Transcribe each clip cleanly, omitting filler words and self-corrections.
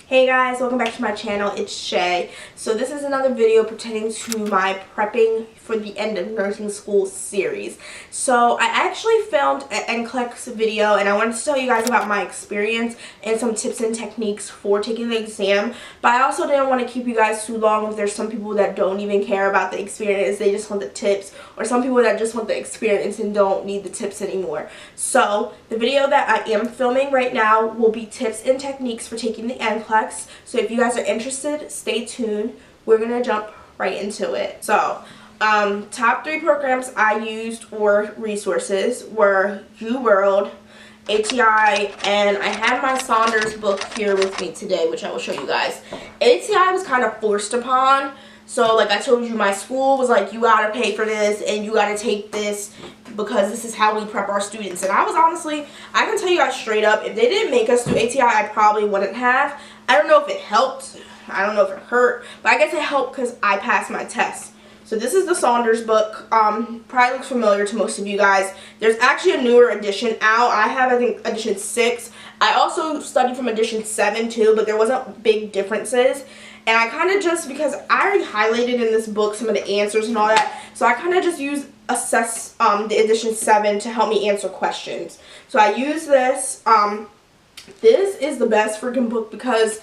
Hey guys, welcome back to my channel. It's Shay. So this is another video pertaining to my prepping for the end of nursing school series. So I actually filmed an NCLEX video and I wanted to tell you guys about my experience and some tips and techniques for taking the exam. But I also didn't want to keep you guys too long if there's some people that don't even care about the experience. They just want the tips, or some people that just want the experience and don't need the tips anymore. So the video that I am filming right now will be tips and techniques for taking the NCLEX. So if you guys are interested, stay tuned. We're going to jump right into it. So, top 3 programs I used or resources were UWorld, ATI, and I have my Saunders book here with me today, which I will show you guys. ATI was kind of forced upon. So like I told you, my school was like, you gotta pay for this and you gotta take this because this is how we prep our students. And I was honestly, I can tell you guys straight up, if they didn't make us do ATI, I probably wouldn't have. I don't know if it helped, I don't know if it hurt, but I guess it helped because I passed my test. So this is the Saunders book. Probably looks familiar to most of you guys. There's actually a newer edition out. I have, I think, edition 6. I also studied from edition 7 too, but there wasn't big differences. And I kind of just, because I already highlighted in this book some of the answers and all that, so I kind of just use assess the edition 7 to help me answer questions. So I use this. This is the best freaking book because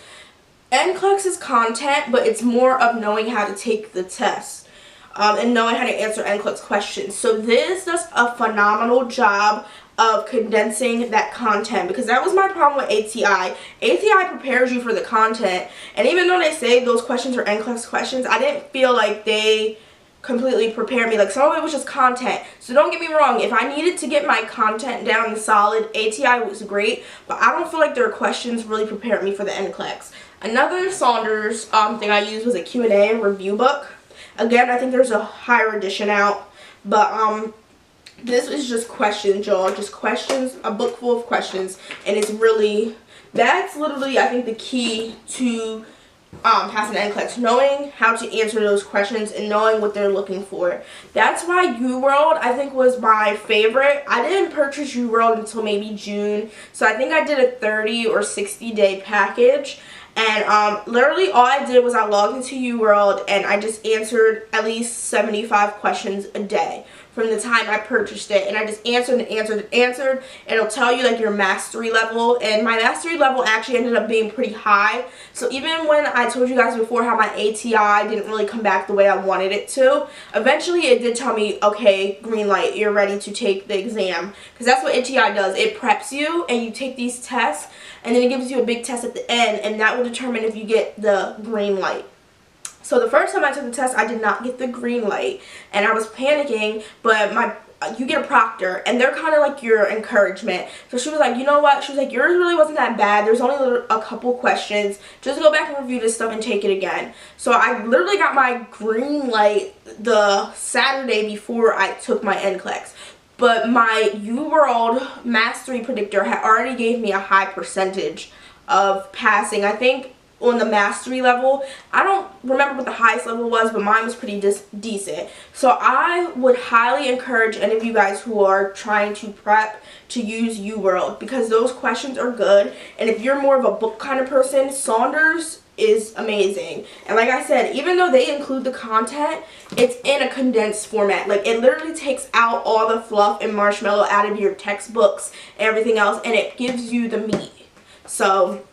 NCLEX is content, but it's more of knowing how to take the test and knowing how to answer NCLEX questions. So this does a phenomenal job of condensing that content, because that was my problem with ATI. ATI prepares you for the content, and even though they say those questions are NCLEX questions, I didn't feel like they completely prepared me. Like, some of it was just content. So don't get me wrong, if I needed to get my content down solid, ATI was great, but I don't feel like their questions really prepared me for the NCLEX. Another Saunders thing I used was a Q&A review book. Again, I think there's a higher edition out, but this is just questions, y'all. Just questions, a book full of questions. And it's really, that's literally, I think, the key to passing NCLEX. Knowing how to answer those questions and knowing what they're looking for. That's why UWorld, I think, was my favorite. I didn't purchase UWorld until maybe June. So I think I did a 30 or 60 day package. And literally all I did was I logged into UWorld and I just answered at least 75 questions a day from the time I purchased it. And I just answered and answered and answered. And it'll tell you like your mastery level. And my mastery level actually ended up being pretty high. So even when I told you guys before how my ATI didn't really come back the way I wanted it to, eventually it did tell me, okay, green light, you're ready to take the exam. Because that's what ATI does. It preps you and you take these tests. And then it gives you a big test at the end, and that will determine if you get the green light. So the first time I took the test, I did not get the green light, and I was panicking, but you get a proctor, and they're kind of like your encouragement. So she was like, you know what? She was like, yours really wasn't that bad. There's only a couple questions. Just go back and review this stuff and take it again. So I literally got my green light the Saturday before I took my NCLEX. But my UWorld Mastery Predictor had already gave me a high percentage of passing. I think on the Mastery level, I don't remember what the highest level was, but mine was pretty decent. So I would highly encourage any of you guys who are trying to prep to use UWorld, because those questions are good. And if you're more of a book kind of person, Saunders is amazing. And like I said, even though they include the content, it's in a condensed format. Like, it literally takes out all the fluff and marshmallow out of your textbooks and everything else, and it gives you the meat. So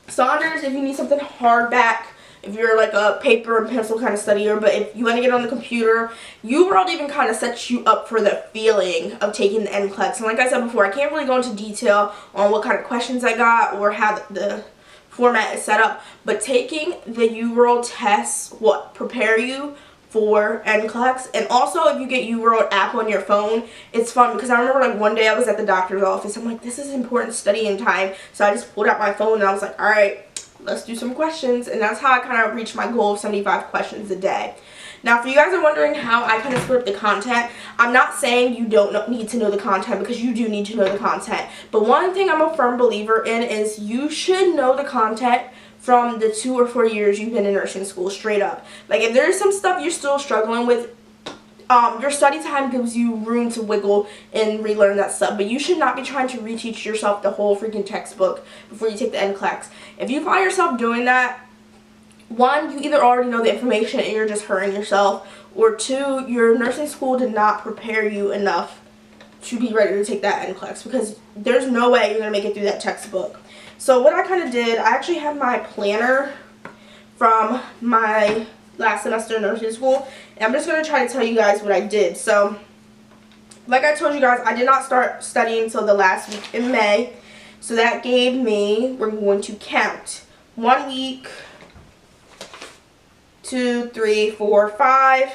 Saunders, if you need something hardback, if you're like a paper and pencil kind of studier, but if you want to get on the computer, UWorld even kind of sets you up for the feeling of taking the NCLEX. And like I said before, I can't really go into detail on what kind of questions I got or how the format is set up, but taking the UWorld tests will prepare you for NCLEX. And also, if you get UWorld app on your phone, it's fun, because I remember like one day I was at the doctor's office. I'm like, this is important studying time. So I just pulled out my phone and I was like, all right, let's do some questions. And that's how I kind of reached my goal of 75 questions a day. Now, if you guys are wondering how I kind of split up the content, I'm not saying you don't need to know the content, because you do need to know the content. But one thing I'm a firm believer in is you should know the content from the 2 or 4 years you've been in nursing school, straight up. Like, if there's some stuff you're still struggling with, your study time gives you room to wiggle and relearn that stuff. But you should not be trying to reteach yourself the whole freaking textbook before you take the NCLEX. If you find yourself doing that, one, you either already know the information and you're just hurting yourself, or two, your nursing school did not prepare you enough to be ready to take that NCLEX, because there's no way you're going to make it through that textbook. So what I kind of did, I actually have my planner from my last semester in nursing school, and I'm just going to try to tell you guys what I did. So, like I told you guys, I did not start studying until the last week in May, so that gave me, we're going to count, 1 week, 2, 3, 4, 5,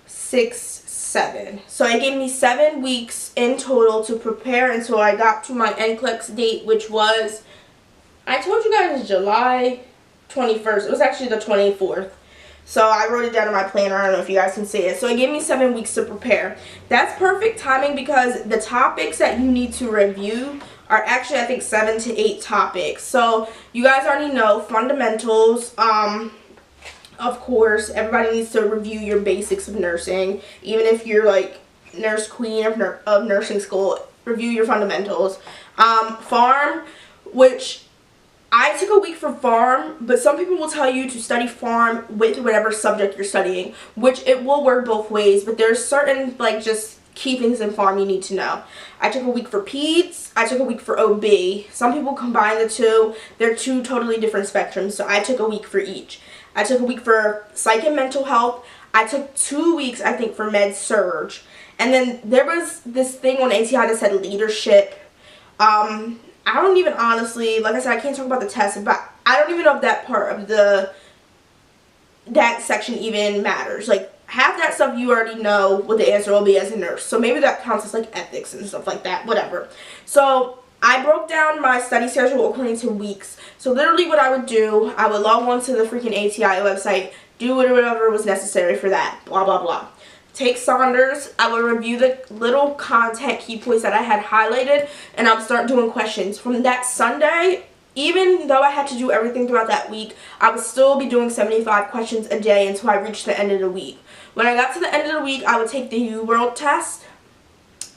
6, 7. So it gave me 7 weeks in total to prepare until I got to my NCLEX date, which was, I told you guys, July 21st. It was actually the 24th. So I wrote it down in my planner. I don't know if you guys can see it. So it gave me 7 weeks to prepare. That's perfect timing because the topics that you need to review are actually, I think, 7 to 8 topics. So you guys already know fundamentals. Of course, everybody needs to review your basics of nursing. Even if you're like nurse queen of nursing school, review your fundamentals. Pharm, which I took a week for pharm, but some people will tell you to study pharm with whatever subject you're studying, which it will work both ways, but there's certain like just key things in pharm you need to know. I took a week for peds, I took a week for OB. Some people combine the two. They're two totally different spectrums, so I took a week for each. I took a week for psych and mental health. I took 2 weeks, I think, for med surg. And then there was this thing on ATI that said leadership. I don't even honestly, like I said, I can't talk about the test, but I don't even know if that part of that section even matters. Like, half that stuff you already know what the answer will be as a nurse. So maybe that counts as like ethics and stuff like that, whatever. So I broke down my study schedule according to weeks. So literally what I would do, I would log on to the freaking ATI website, do whatever was necessary for that, blah, blah, blah. Take Saunders, I would review the little content key points that I had highlighted, and I would start doing questions. From that Sunday, even though I had to do everything throughout that week, I would still be doing 75 questions a day until I reached the end of the week. When I got to the end of the week, I would take the UWorld test,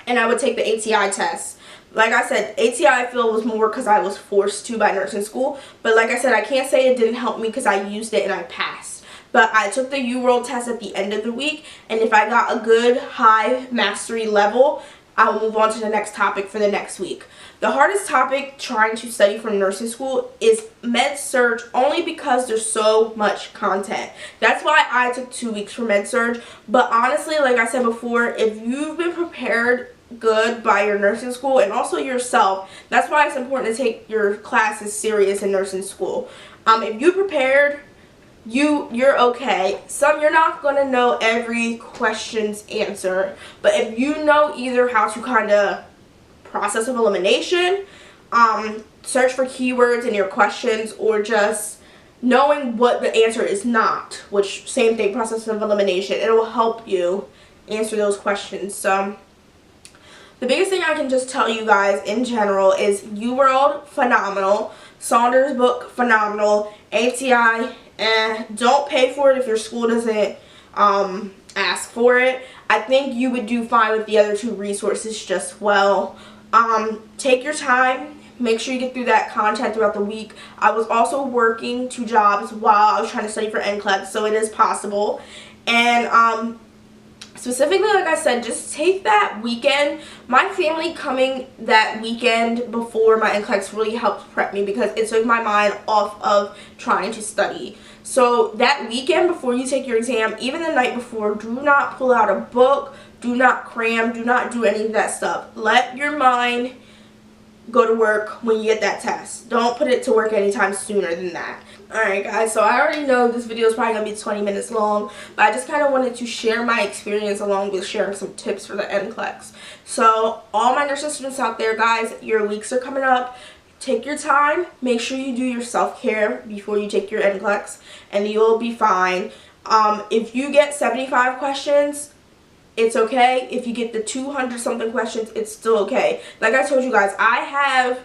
and I would take the ATI test. Like I said, ATI I feel was more because I was forced to by nursing school. But like I said, I can't say it didn't help me because I used it and I passed. But I took the UWorld test at the end of the week. And if I got a good high mastery level, I will move on to the next topic for the next week. The hardest topic trying to study for nursing school is med surg, only because there's so much content. That's why I took 2 weeks for med surg. But honestly, like I said before, if you've been prepared good by your nursing school and also yourself, that's why it's important to take your classes serious in nursing school. If you prepared, you're okay. You're not going to know every question's answer, but if you know either how to kind of process of elimination, search for keywords in your questions, or just knowing what the answer is not, which same thing, process of elimination, it will help you answer those questions. So the biggest thing I can just tell you guys in general is UWorld, phenomenal. Saunders book, phenomenal. ATI, don't pay for it if your school doesn't ask for it. I think you would do fine with the other 2 resources just well. Take your time. Make sure you get through that content throughout the week. I was also working 2 jobs while I was trying to study for NCLEX, so it is possible. And specifically, like I said, just take that weekend. My family coming that weekend before my NCLEX really helped prep me because it took my mind off of trying to study. So that weekend before you take your exam, even the night before, do not pull out a book, do not cram, do not do any of that stuff. Let your mind go to work when you get that test. Don't put it to work anytime sooner than that. Alright guys, so I already know this video is probably going to be 20 minutes long, but I just kind of wanted to share my experience along with sharing some tips for the NCLEX. So all my nursing students out there, guys, your weeks are coming up. Take your time. Make sure you do your self-care before you take your NCLEX, and you'll be fine. If you get 75 questions, it's okay. If you get the 200 something questions, it's still okay. Like I told you guys, I have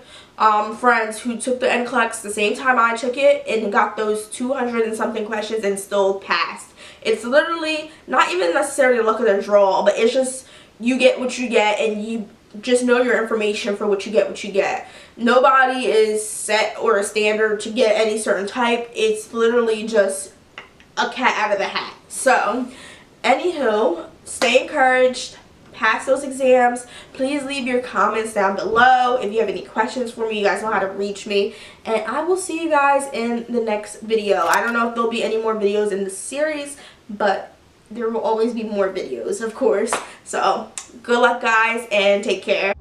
friends who took the NCLEX the same time I took it and got those 200 and something questions and still passed. It's literally not even necessarily luck of the draw, but it's just you get what you get, and you just know your information for what you get. Nobody is set or a standard to get any certain type. It's literally just a cat out of the hat. So, anywho, stay encouraged. Pass those exams. Please leave your comments down below. If you have any questions for me, you guys know how to reach me. And I will see you guys in the next video. I don't know if there'll be any more videos in this series, but there will always be more videos, of course. So, good luck, guys, and take care.